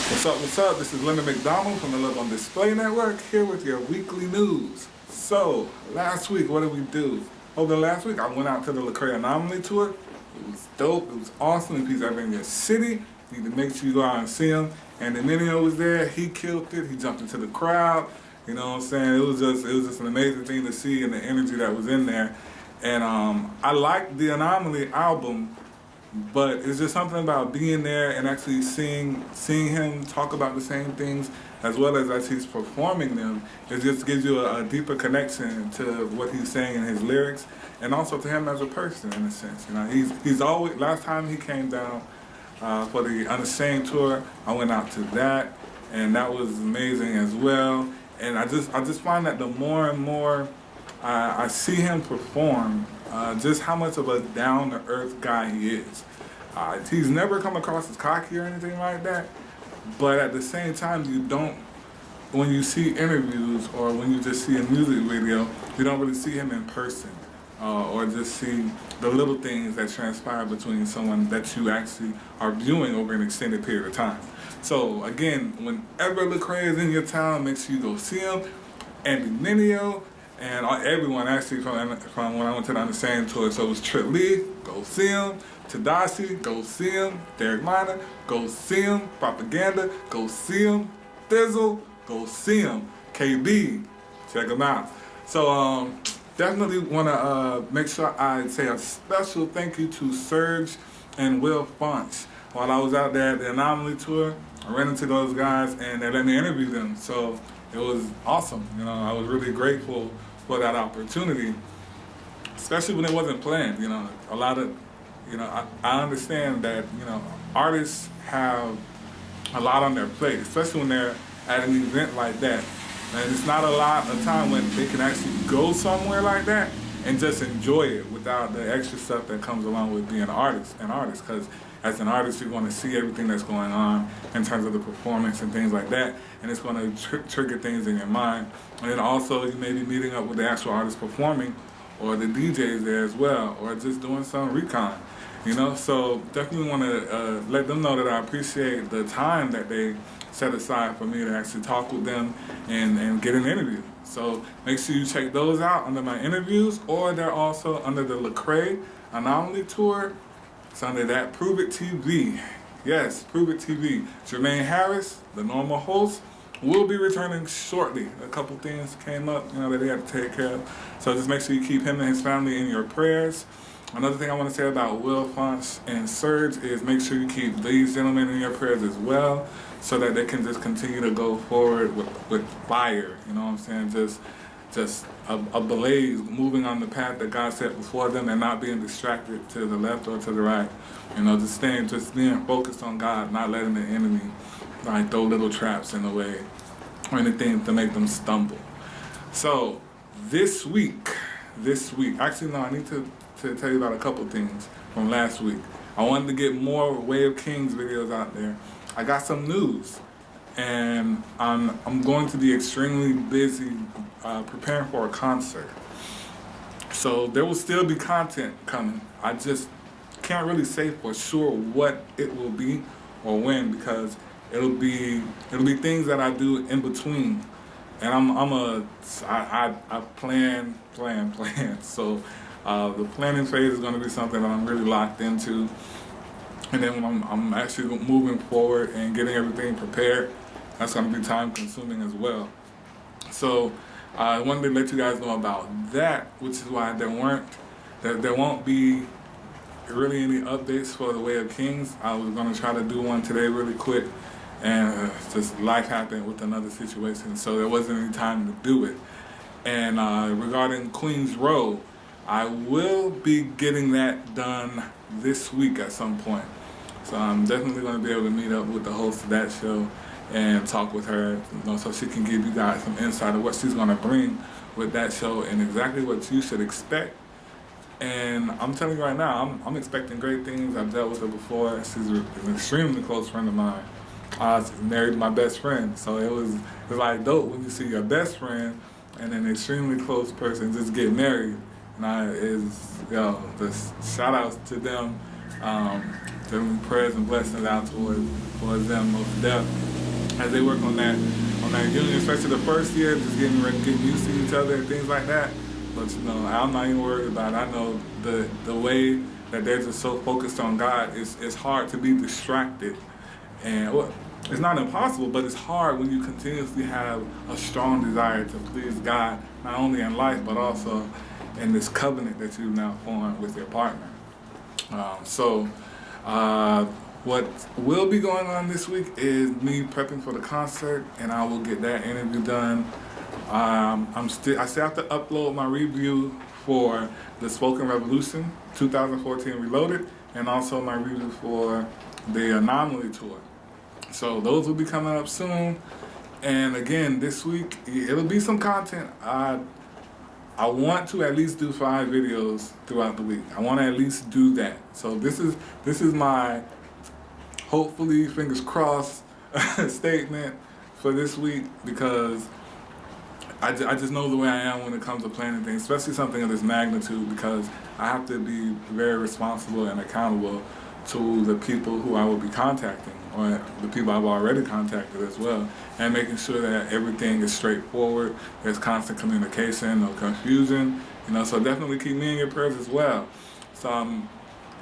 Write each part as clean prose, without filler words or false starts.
What's up? This is Leonard McDonald from the Love on Display Network, here with your weekly news. So, last week, what did we do? Over the last week, I went out to the Lecrae Anomaly Tour. It was dope, it was awesome. If he's ever in your city, you need to make sure you go out and see him. And Dominio was there, he killed it, he jumped into the crowd. You know what I'm saying? It was just an amazing thing to see, and the energy that was in there. And I liked the Anomaly album, but it's just something about being there and actually seeing him talk about the same things as well as he's performing them. It just gives you a deeper connection to what he's saying in his lyrics, and also to him as a person in a sense. You know, he's always. Last time he came down for the Unashamed tour, I went out to that, and that was amazing as well. And I just find that the more and more I see him perform, just how much of a down-to-earth guy he is. He's never come across as cocky or anything like that, but at the same time, when you see interviews or when you just see a music video, you don't really see him in person, or just see the little things that transpire between someone that you actually are viewing over an extended period of time. So again, whenever Lecrae is in your town, make sure you go see him. And Dominio, and everyone actually from when I went to the Unashamed tour. So it was Trip Lee, go see him. Tedashii, go see him. Derek Minor, go see him. Propaganda, go see him. Thizzle, go see him. KB, check him out. So definitely want to make sure I say a special thank you to Serge and Will Fonch. While I was out there at the Anomaly tour, I ran into those guys and they let me interview them. So it was awesome. You know, I was really grateful for that opportunity, especially when it wasn't planned. You know, a lot of, you know, I understand that, you know, artists have a lot on their plate, especially when they're at an event like that. And it's not a lot of time when they can actually go somewhere like that and just enjoy it without the extra stuff that comes along with being an artist. Because as an artist, you want to see everything that's going on in terms of the performance and things like that, and it's going to trigger things in your mind. And then also, you may be meeting up with the actual artist performing, or the DJs there as well, or just doing some recon. You know, so definitely want to let them know that I appreciate the time that they set aside for me to actually talk with them and get an interview. So make sure you check those out under my interviews, or they're also under the Lecrae Anomaly Tour. It's under that Prove It TV. Yes, Prove It TV. Jermaine Harris, the normal host, will be returning shortly. A couple things came up, you know, that he had to take care of. So just make sure you keep him and his family in your prayers. Another thing I want to say about Will Fonch and Serge is make sure you keep these gentlemen in your prayers as well, so that they can just continue to go forward with fire. You know what I'm saying? Just a blaze, moving on the path that God set before them and not being distracted to the left or to the right. You know, just being focused on God, not letting the enemy like throw little traps in the way or anything to make them stumble. So this week, actually no, I need to tell you about a couple things from last week. I wanted to get more Way of Kings videos out there. I got some news, and I'm going to be extremely busy preparing for a concert. So there will still be content coming. I just can't really say for sure what it will be or when, because it'll be things that I do in between, and I plan. So the planning phase is going to be something that I'm really locked into. And then when I'm actually moving forward and getting everything prepared, that's going to be time consuming as well. So I wanted to let you guys know about that, which is why there won't be really any updates for the Way of Kings. I was going to try to do one today really quick, and just life happened with another situation, so there wasn't any time to do it. And regarding Queens Row, I will be getting that done this week at some point. So I'm definitely going to be able to meet up with the host of that show and talk with her, you know, so she can give you guys some insight of what she's going to bring with that show and exactly what you should expect. And I'm telling you right now, I'm expecting great things. I've dealt with her before. She's an extremely close friend of mine. She's married to my best friend, so it was like dope when you see your best friend and an extremely close person just get married. And just shout outs to them. Giving prayers and blessings out towards them most definitely. as they work on that union, especially the first year, just getting used to each other and things like that. But I'm not even worried about it. I know the way that they're just so focused on God, it's hard to be distracted. And well, it's not impossible, but it's hard when you continuously have a strong desire to please God, not only in life, but also in this covenant that you've now formed with your partner. What will be going on this week is me prepping for the concert, and I will get that interview done. I still have to upload my review for the Spoken Revolution 2014 Reloaded, and also my review for the Anomaly Tour. So those will be coming up soon. And again, this week it'll be some content. I want to at least do 5 videos throughout the week. I want to at least do that. So this is my, hopefully, fingers crossed, statement for this week, because I just know the way I am when it comes to planning things, especially something of this magnitude, because I have to be very responsible and accountable to the people who I will be contacting, or the people I've already contacted as well, and making sure that everything is straightforward, there's constant communication, no confusion, so definitely keep me in your prayers as well. So I'm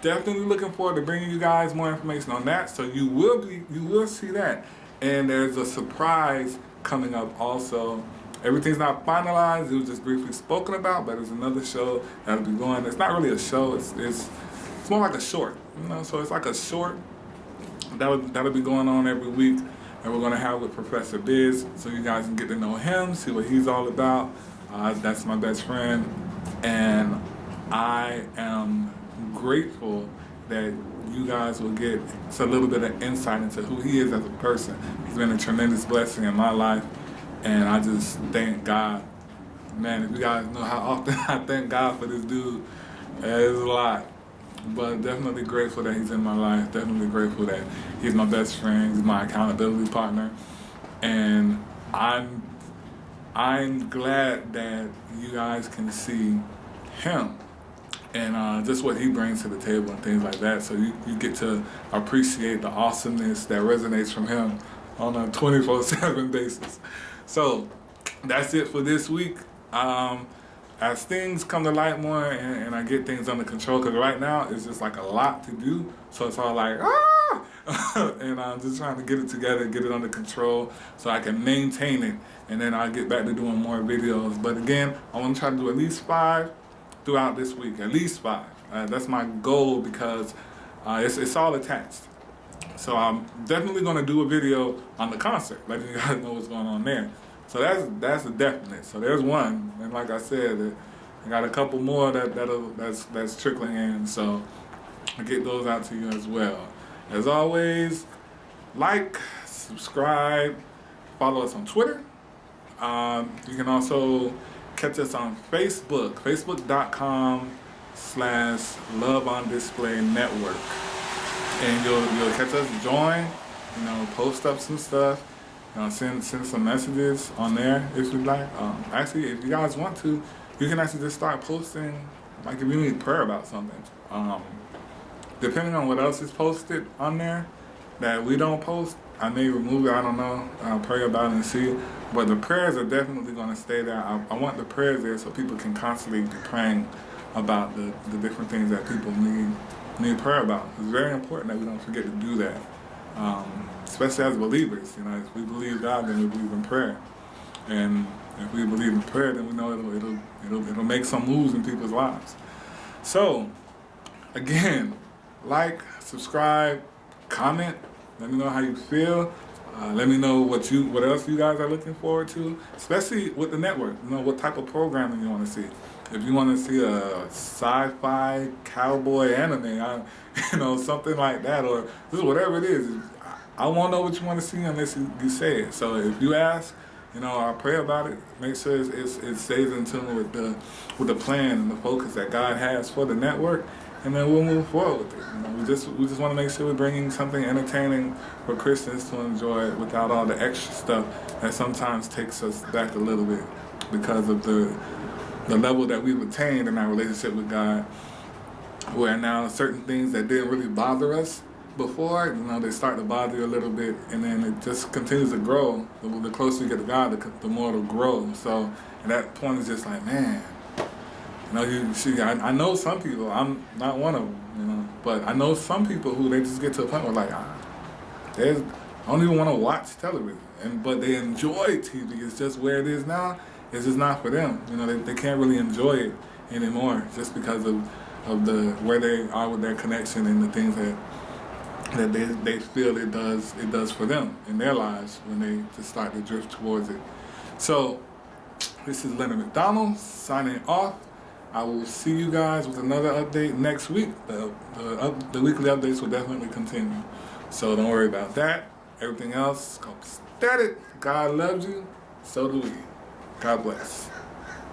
definitely looking forward to bringing you guys more information on that, so you will see that. And there's a surprise coming up also. Everything's not finalized, it was just briefly spoken about, but there's another show that'll be going. It's not really a show, it's more like a short, so it's like a short that'll be going on every week, and we're gonna have with Professor Biz, so you guys can get to know him, see what he's all about. That's my best friend, and I am grateful that you guys will get a little bit of insight into who he is as a person. He's been a tremendous blessing in my life, and I just thank God. Man, if you guys know how often I thank God for this dude, it's a lot. But definitely grateful that he's in my life, definitely grateful that he's my best friend, he's my accountability partner, and I'm glad that you guys can see him and just what he brings to the table and things like that, so you get to appreciate the awesomeness that resonates from him on a 24/7 basis. So that's it for this week. As things come to light more and I get things under control, because right now it's just like a lot to do, so it's all like, and I'm just trying to get it together, get it under control so I can maintain it, and then I'll get back to doing more videos. But again, I want to try to do at least 5 throughout this week, at least 5. That's my goal, because it's all attached. So I'm definitely going to do a video on the concert, letting you guys know what's going on there. So that's a definite. So there's one, and like I said, I got a couple more that's trickling in. So I'll get those out to you as well. As always, like, subscribe, follow us on Twitter. You can also catch us on Facebook, facebook.com/LoveOnDisplayNetwork, and you'll catch us, join, post up some stuff. Send some messages on there if you'd like. Actually, if you guys want to, you can actually just start posting, like if you need prayer about something. Depending on what else is posted on there that we don't post, I may remove it, I don't know. I'll pray about it and see. But the prayers are definitely going to stay there. I want the prayers there so people can constantly be praying about the different things that people need prayer about. It's very important that we don't forget to do that. Especially as believers, if we believe God, then we believe in prayer, and if we believe in prayer, then we know it'll make some moves in people's lives. So, again, like, subscribe, comment. Let me know how you feel. Let me know what else you guys are looking forward to, especially with the network. What type of programming you want to see. If you want to see a sci-fi cowboy anime, something like that, or just whatever it is. I won't know what you want to see unless you say it. So if you ask, I'll pray about it. Make sure it stays in tune with the plan and the focus that God has for the network, and then we'll move forward with it. We just want to make sure we're bringing something entertaining for Christians to enjoy without all the extra stuff that sometimes takes us back a little bit because of the level that we've attained in our relationship with God, where now certain things that didn't really bother us before, they start to bother you a little bit, and then it just continues to grow. The closer you get to God, the more it'll grow. So at that point, it's just like, man, I know some people. I'm not one of them, but I know some people who they just get to a point where like, I don't even want to watch television, but they enjoy TV. It's just where it is now. It's just not for them. They can't really enjoy it anymore just because of where they are with their connection and the things that they feel it does for them in their lives when they just start to drift towards it. So this is Leonard McDonald signing off. I will see you guys with another update next week. The weekly updates will definitely continue, so don't worry about that. Everything else, go static. God loves you, so do we. God bless.